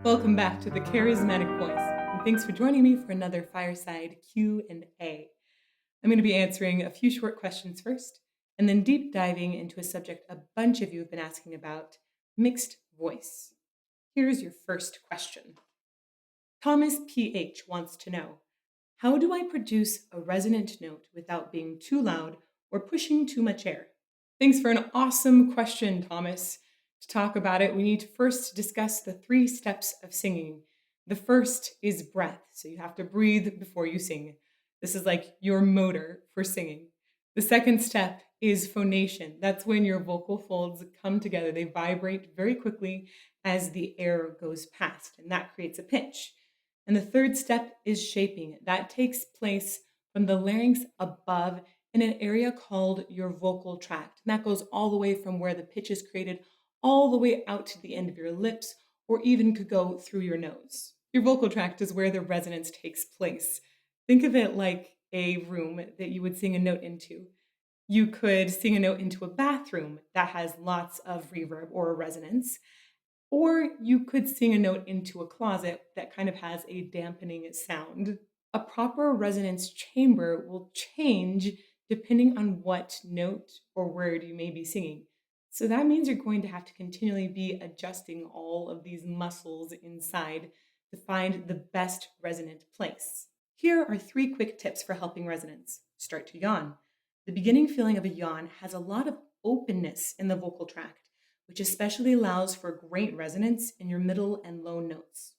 Welcome back to the Charismatic Voice, and thanks for joining me for another fireside Q&A. I'm going to be answering a few short questions first, and then deep diving into a subject a bunch of you have been asking about, mixed voice. Here's your first question. Thomas PH wants to know, how do I produce a resonant note without being too loud or pushing too much air? Thanks for an awesome question, Thomas. To talk about it, we need to first discuss the 3 steps of singing. The first is breath, so you have to breathe before you sing. This is like your motor for singing. The second step is phonation. That's when your vocal folds come together. They vibrate very quickly as the air goes past, and that creates a pitch. And the third step is shaping. That takes place from the larynx above in an area called your vocal tract. And that goes all the way from where the pitch is created all the way out to the end of your lips, or even could go through your nose. Your vocal tract is where the resonance takes place. Think of it like a room that you would sing a note into. You could sing a note into a bathroom that has lots of reverb or a resonance, or you could sing a note into a closet that kind of has a dampening sound. A proper resonance chamber will change depending on what note or word you may be singing. So that means you're going to have to continually be adjusting all of these muscles inside to find the best resonant place. Here are 3 quick tips for helping resonance. Start to yawn. The beginning feeling of a yawn has a lot of openness in the vocal tract, which especially allows for great resonance in your middle and low notes.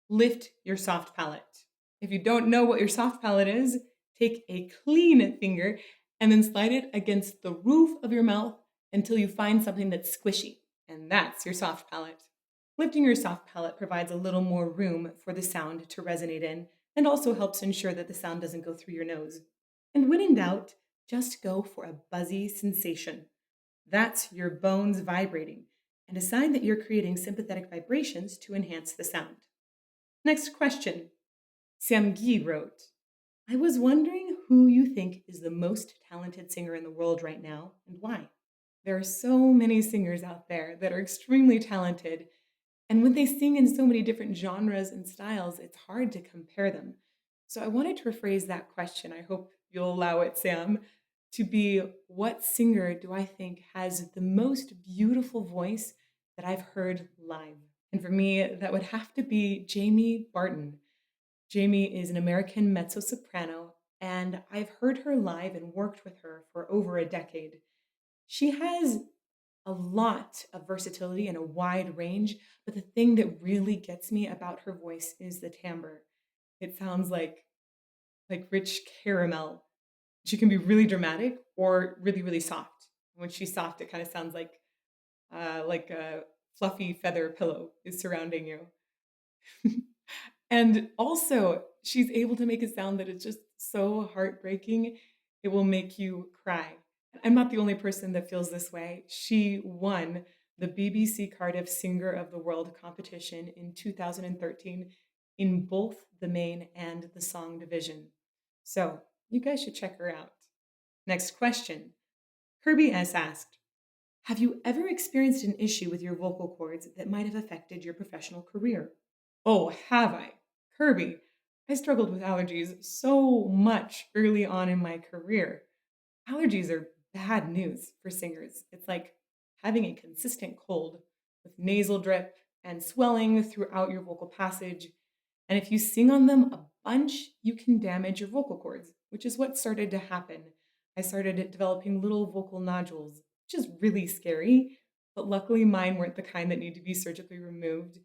Lift your soft palate. If you don't know what your soft palate is, take a clean finger and then slide it against the roof of your mouth until you find something that's squishy, and that's your soft palate. Lifting your soft palate provides a little more room for the sound to resonate in and also helps ensure that the sound doesn't go through your nose. And when in doubt, just go for a buzzy sensation. That's your bones vibrating, and a sign that you're creating sympathetic vibrations to enhance the sound. Next question. Samgi wrote, I was wondering who you think is the most talented singer in the world right now and why. There are so many singers out there that are extremely talented, and when they sing in so many different genres and styles, it's hard to compare them. So I wanted to rephrase that question. I hope you'll allow it, Sam, to be what singer do I think has the most beautiful voice that I've heard live? And for me, that would have to be Jamie Barton. Jamie is an American mezzo soprano, and I've heard her live and worked with her for over a decade. She has a lot of versatility and a wide range, but the thing that really gets me about her voice is the timbre. It sounds like rich caramel. She can be really dramatic or really, really soft. When she's soft, it kind of sounds like a fluffy feather pillow is surrounding you. And also, she's able to make a sound that is just so heartbreaking, it will make you cry. I'm not the only person that feels this way. She won the BBC Cardiff Singer of the World competition in 2013 in both the main and the song division. So you guys should check her out. Next question. Kirby S. asked, have you ever experienced an issue with your vocal cords that might have affected your professional career? Oh, have I? Kirby, I struggled with allergies so much early on in my career. Allergies are bad news for singers. It's like having a consistent cold with nasal drip and swelling throughout your vocal passage. And if you sing on them a bunch, you can damage your vocal cords, which is what started to happen. I started developing little vocal nodules, which is really scary, but luckily mine weren't the kind that need to be surgically removed.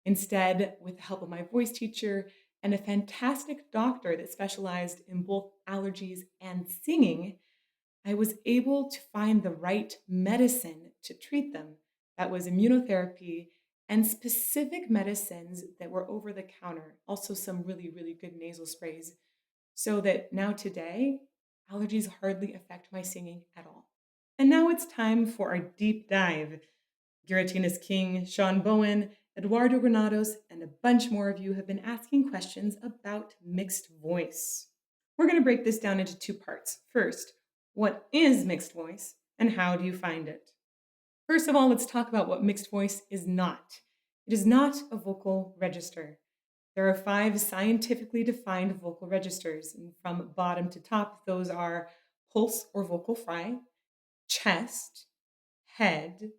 Instead, with the help of my voice teacher and a fantastic doctor that specialized in both allergies and singing, I was able to find the right medicine to treat them. That was immunotherapy and specific medicines that were over the counter, also some really, really good nasal sprays, so that now today, allergies hardly affect my singing at all. And now it's time for our deep dive. Giratina's King, Sean Bowen, Eduardo Granados, and a bunch more of you have been asking questions about mixed voice. We're going to break this down into 2 parts. First, what is mixed voice and how do you find it? First of all, let's talk about what mixed voice is not. It is not a vocal register. There are 5 scientifically defined vocal registers, and from bottom to top, those are pulse or vocal fry, chest, head,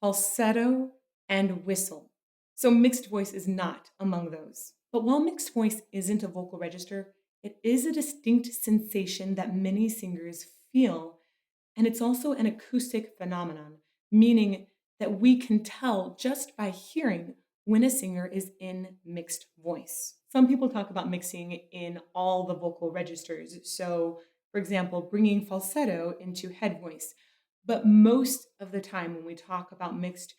falsetto, and whistle. So mixed voice is not among those. But while mixed voice isn't a vocal register, it is a distinct sensation that many singers feel, and it's also an acoustic phenomenon, meaning that we can tell just by hearing when a singer is in mixed voice. Some people talk about mixing in all the vocal registers. So, for example, bringing falsetto into head voice. But most of the time, when we talk about mixed,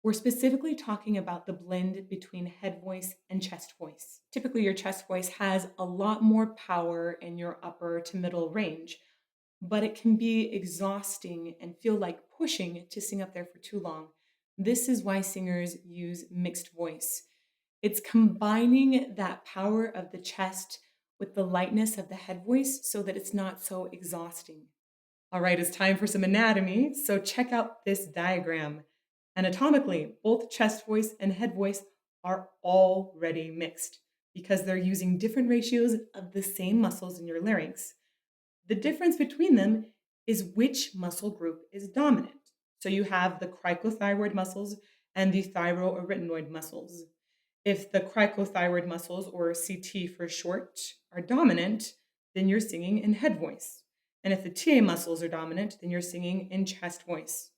we're specifically talking about the blend between head voice and chest voice. Typically, your chest voice has a lot more power in your upper to middle range, but it can be exhausting and feel like pushing to sing up there for too long. This is why singers use mixed voice. It's combining that power of the chest with the lightness of the head voice so that it's not so exhausting. All right, it's time for some anatomy. So check out this diagram. Anatomically, both chest voice and head voice are already mixed because they're using different ratios of the same muscles in your larynx. The difference between them is which muscle group is dominant. So you have the cricothyroid muscles and the thyroarytenoid muscles. If the cricothyroid muscles, or CT for short, are dominant, then you're singing in head voice. And if the TA muscles are dominant, then you're singing in chest voice.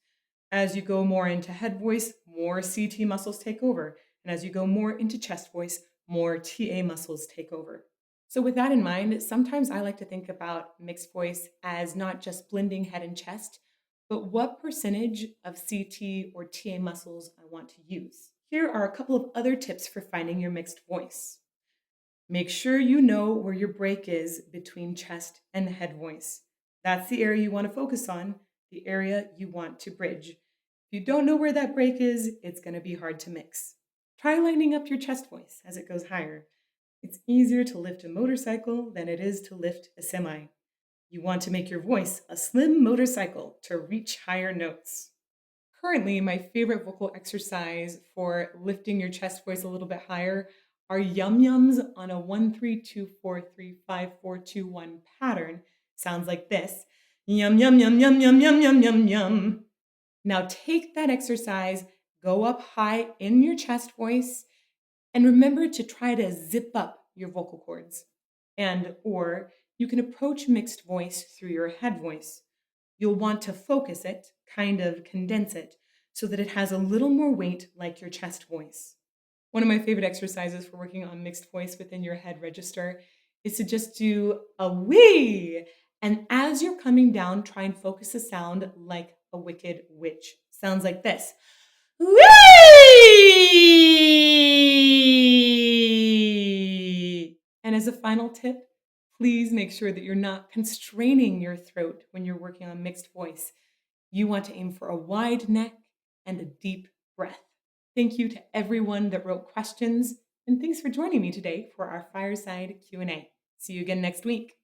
As you go more into head voice, more CT muscles take over. And as you go more into chest voice, more TA muscles take over. So, with that in mind, sometimes I like to think about mixed voice as not just blending head and chest, but what percentage of CT or TA muscles I want to use. Here are a couple of other tips for finding your mixed voice. Make sure you know where your break is between chest and head voice. That's the area you want to focus on, the area you want to bridge. If you don't know where that break is, it's going to be hard to mix. Try lining up your chest voice as it goes higher. It's easier to lift a motorcycle than it is to lift a semi. You want to make your voice a slim motorcycle to reach higher notes. Currently, my favorite vocal exercise for lifting your chest voice a little bit higher are yum yums on a 1 3 2 4 3 5 4 2 1 pattern. Sounds like this. Yum yum yum yum yum yum yum yum yum. Now take that exercise, go up high in your chest voice, and remember to try to zip up your vocal cords. And or you can approach mixed voice through your head voice. You'll want to focus it, kind of condense it, so that it has a little more weight like your chest voice. One of my favorite exercises for working on mixed voice within your head register is to just do a wee. And as you're coming down, try and focus the sound like a wicked witch. Sounds like this. Wee! And as a final tip, please make sure that you're not constraining your throat when you're working on mixed voice. You want to aim for a wide neck and a deep breath. Thank you to everyone that wrote questions, and thanks for joining me today for our fireside Q&A. See you again next week.